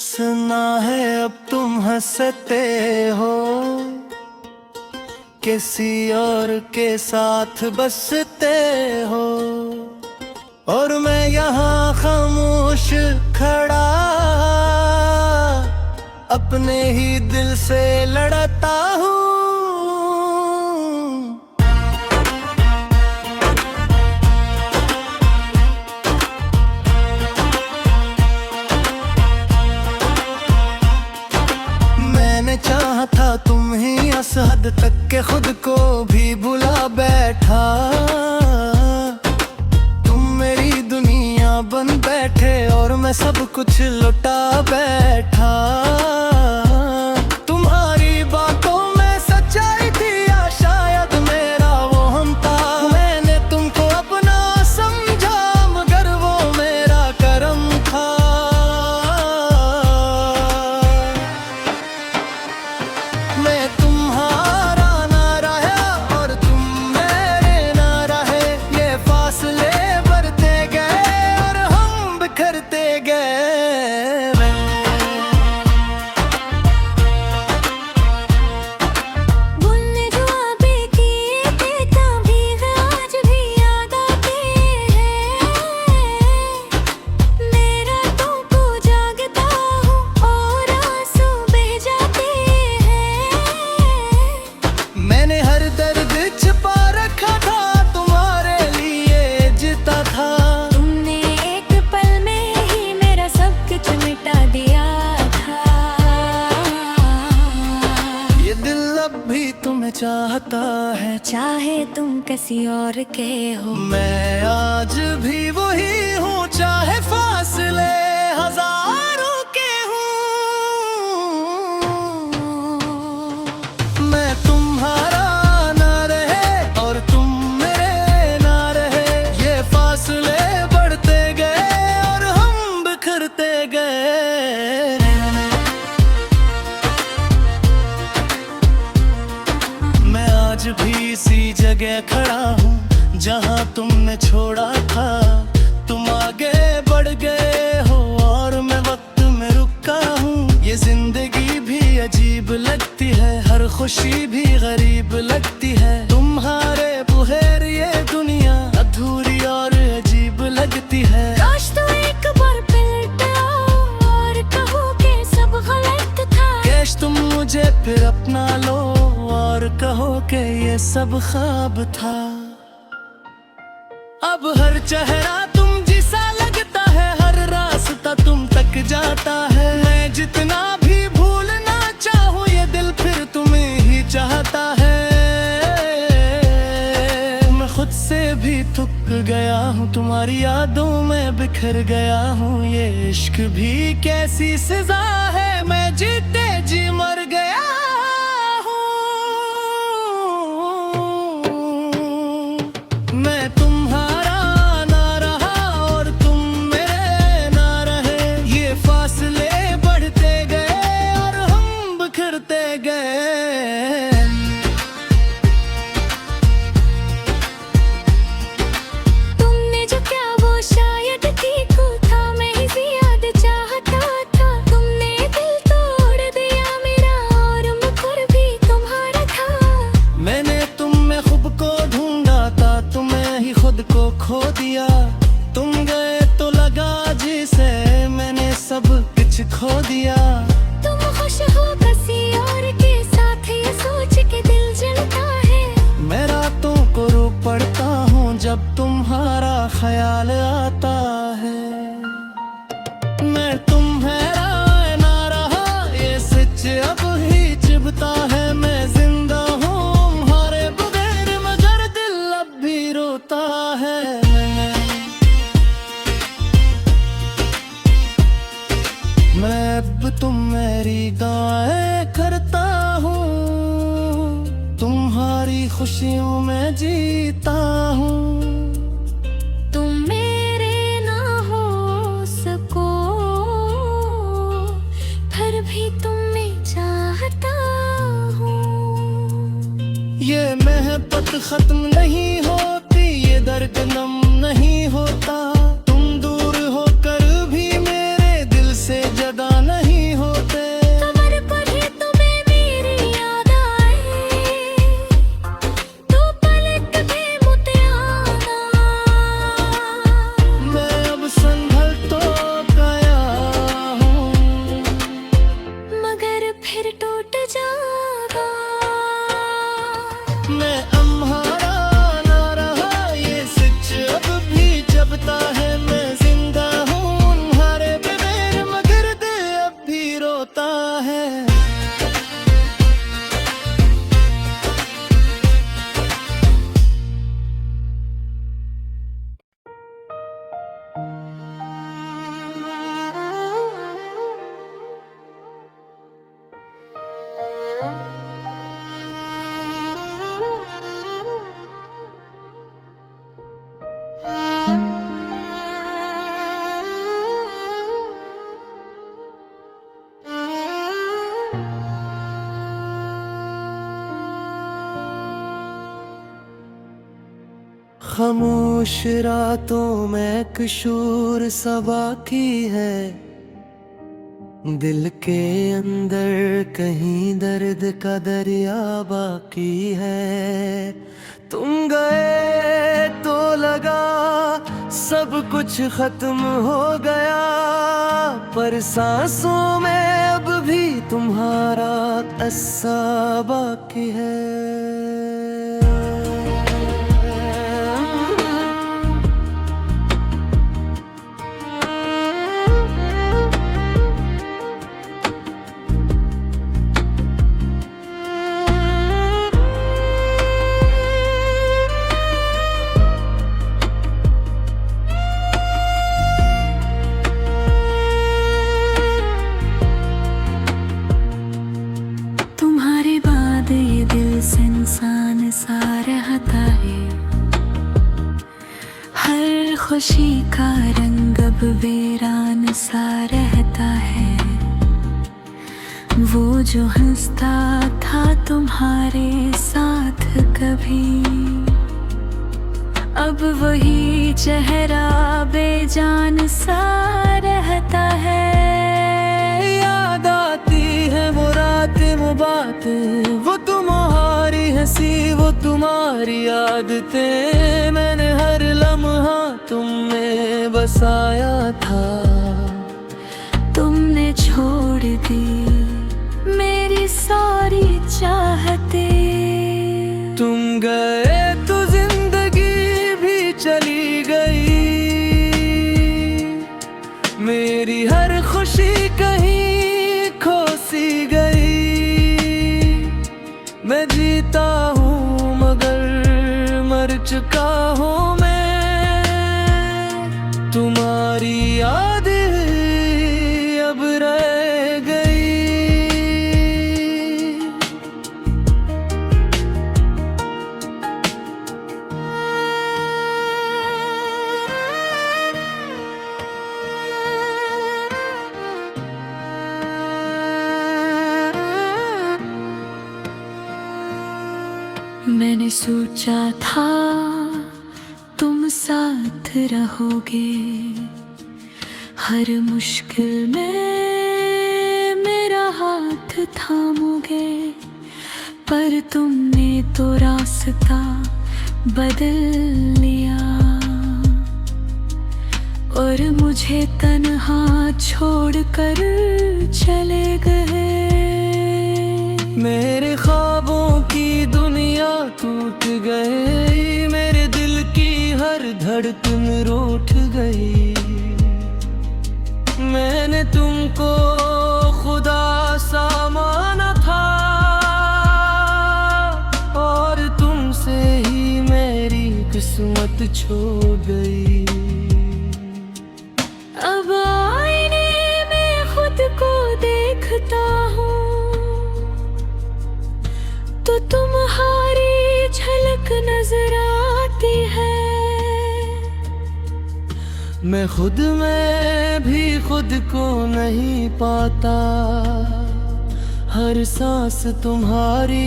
सुना है अब तुम हंसते हो, किसी और के साथ बसते हो, और मैं यहाँ खामोश खड़ा अपने ही दिल से लड़ता हूँ। मैंने चाहा था तुम ही इस हद तक के खुद को भी भुला बैठा, तुम मेरी दुनिया बन बैठे और मैं सब कुछ लुटा बैठा। तुम्हारी बातों में सच्चाई थी या शायद मेरा वो हम था, मैंने तुमको अपना समझा मगर वो मेरा करम था। मैं तुम्हारा ना रहा और तुम मेरे ना रहे, ये फासले बढ़ते गए और हम बिखरते गए। भूलने जो आबे किए थे तभी आज भी याद आते हैं। मेरा तुमको जागता हूँ और आंसू बह जाते हैं। मैंने हर दर्द छिपा रखा था, तुम्हारे लिए जीता था। तुमने एक पल में ही मेरा सब कुछ मिटा दिया था। ये दिल अब भी तुम्हें चाहता है, चाहे तुम किसी और के हो। मैं आज भी वही हूँ, चाहे फासले हजारों के हूँ। मैं तुम्हारा ना रहे और तुम मेरे ना रहे, ये फासले बढ़ते गए और हम बिखरते गए। मैं आज भी इसी जगह खड़ा हूँ जहाँ तुमने छोड़ा था। तुम आगे बढ़ गए हो और मैं वक्त में रुका हूँ। ये जिंदगी भी अजीब लगती है, हर खुशी भी गरीब लगती है। तुम्हारे बगैर ये दुनिया अधूरी और अजीब लगती है। काश तो एक बार पलट आओ और कहो कि सब गलत था। कैश तुम मुझे फिर अपना लो और कहो कि ये सब ख्वाब था। अब हर चेहरा तुम जैसा लगता है, हर रास्ता तुम तक जाता है। मैं जितना भी भूलना चाहूँ ये दिल फिर तुम्हें ही चाहता है। मैं खुद से भी थक गया हूँ, तुम्हारी यादों में बिखर गया हूँ। ये इश्क भी कैसी सजा है, मैं जीते जी मर गया हूँ। मैं तुम्हारा ना रहा और तुम मेरे ना रहे, ये फासले बढ़ते गए और हम बिखरते गए। तुमने जो क्या वो शायद ठीक था, मैं ही ज्यादा चाहता था। तुमने दिल तोड़ दिया मेरा और मुकर भी तुम्हारा था। मैंने तुम में खुद को ढूंढा था, तुम्हें ही खुद को खो दिया। तुम गए तो लगा जिसे मैंने सब कुछ खो दिया। तुम खुश हो किसी और के साथ, ये सोच के दिल जलता है। मैं रातों को रो पड़ता हूँ जब तुम्हारा ख्याल आता है। मैं तुम्हारा ना रहा, ये सच अब ही चुभता है। मैं जिंदा हूँ तुम्हारे बगैर मगर दिल अब भी रोता है। मैं अब तुम मेरी दुआएं करता हूँ, तुम्हारी खुशियों में जीता हूँ। तुम मेरे ना हो सको फिर भी तुम्हें चाहता हूँ। ये मोहब्बत खत्म नहीं होती, ये दर्द नम नहीं होता। तुम दूर होकर भी मेरे दिल से जदा नहीं खामोश रातों में कशूर सा बाकी है, दिल के अंदर कहीं दर्द का दरिया बाकी है। तुम गए तो लगा सब कुछ खत्म हो गया, पर सांसों में अब भी तुम्हारा किस्सा बाकी है। तुम्हारे बाद ये दिल इंसान सा रहता है, हर खुशी का रंग अब वीरान सा रहता है। वो जो हंसता था तुम्हारे साथ कभी, अब वही चेहरा बेजान सा रहता है। याद आती है वो रातें वो बातें, वो तुम्हारी हंसी वो तुम्हारी आदतें। मैंने हर लम्हा तुम में बसाया था, तुमने छोड़ दी मेरी सारी चाहते। तुम गए तो जिंदगी भी चली गई, मेरी हर खुशी कहीं खो सी गई। मैं जीता हूँ मगर मर चुका हूँ मैं, तुम्हारी याद अब रह गई। मैंने सोचा था तुम साथ रहोगे, हर मुश्किल में मेरा हाथ थामोगे। पर तुमने तो रास्ता बदल लिया और मुझे तन्हा छोड़कर चले गए। मेरे ख्वाबों की दुनिया टूट गई, मेरे दिल की हर धड़कन रूठ गई। मैंने तुमको खुदा सा माना था और तुमसे ही मेरी किस्मत छूट गई। अब आईने में खुद को देखता हूँ तो तुम्हारी झलक नजर आती है। मैं खुद में भी खुद को नहीं पाता, हर सांस तुम्हारी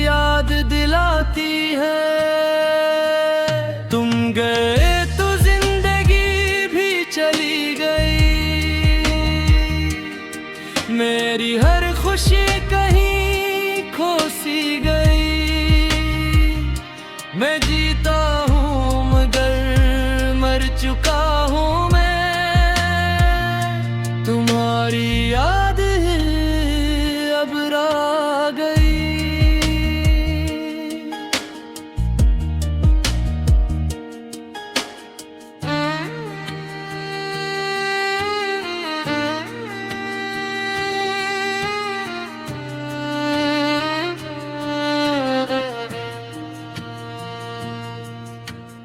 याद दिलाती है। तुम गए तो जिंदगी भी चली गई, मेरी हर खुशी कहीं खो सी गई। मैं जीता हूँ मगर मर चुका हूँ मैं, तुम्हारी याद अब रह गई।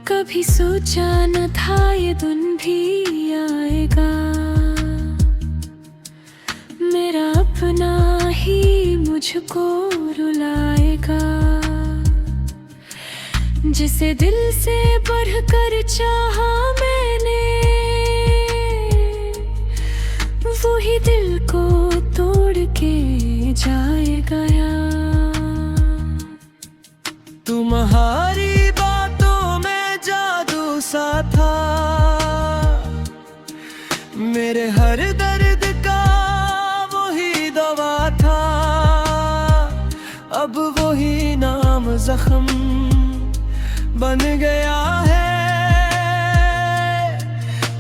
कभी सोचा न था ये दिन भी आएगा, मेरा अपना ही मुझको रुलाएगा। जिसे दिल से बढ़कर चाहा मैंने, वही दिल को तोड़ के जाए गया। तुम्हारी बातों सा था, मेरे हर दर्द का वही दवा था। अब वही नाम जख्म बन गया है,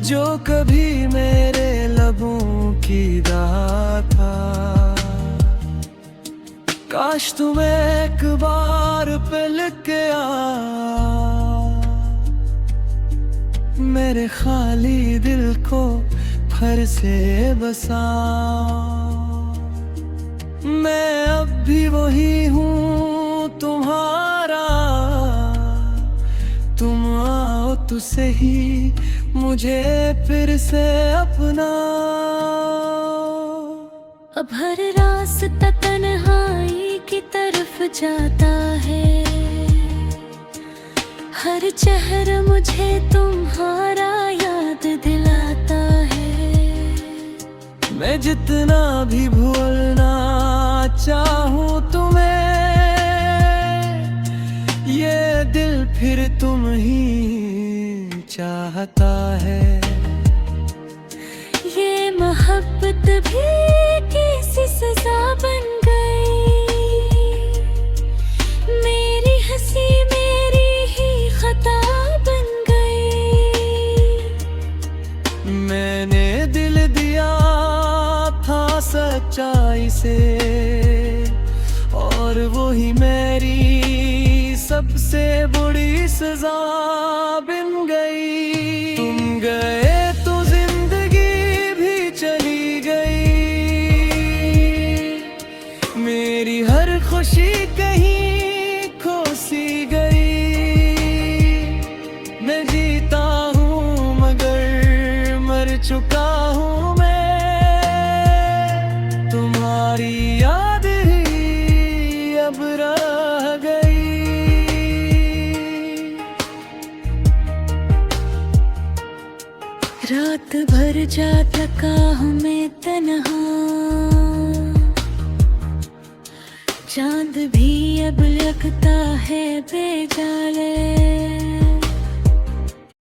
जो कभी मेरे लबों की दाह था। काश तुम एक बार पिल के आ, मेरे खाली दिल को फिर से बसा। मैं अब भी वही हूँ तुम्हारा, तुम आओ तो सही मुझे फिर से अपना। अब हर रास्ता तन्हाई की तरफ जाता है, हर चेहरा मुझे तुम्हारा याद दिलाता है। मैं जितना भी भूलना चाहूँ तुम्हें, ये दिल फिर तुम ही चाहता है। ये मोहब्बत भी कैसी सजा बन गई, मेरी हंसी मेरी ही खता बन गई। मैंने दिल दिया था सच्चाई से, और वही मेरी सबसे बुरी सजा बन गई। तुम गए तो जिंदगी भी चली गई, मेरी हर खुशी कहीं खो सी गई। मैं जीता हूँ मगर मर चुका हूँ मैं, तुम्हारी याद ही अब रह गई। रात भर जा थका हूँ मैं तन्हा, चांद भी अब लगता है बेजाले।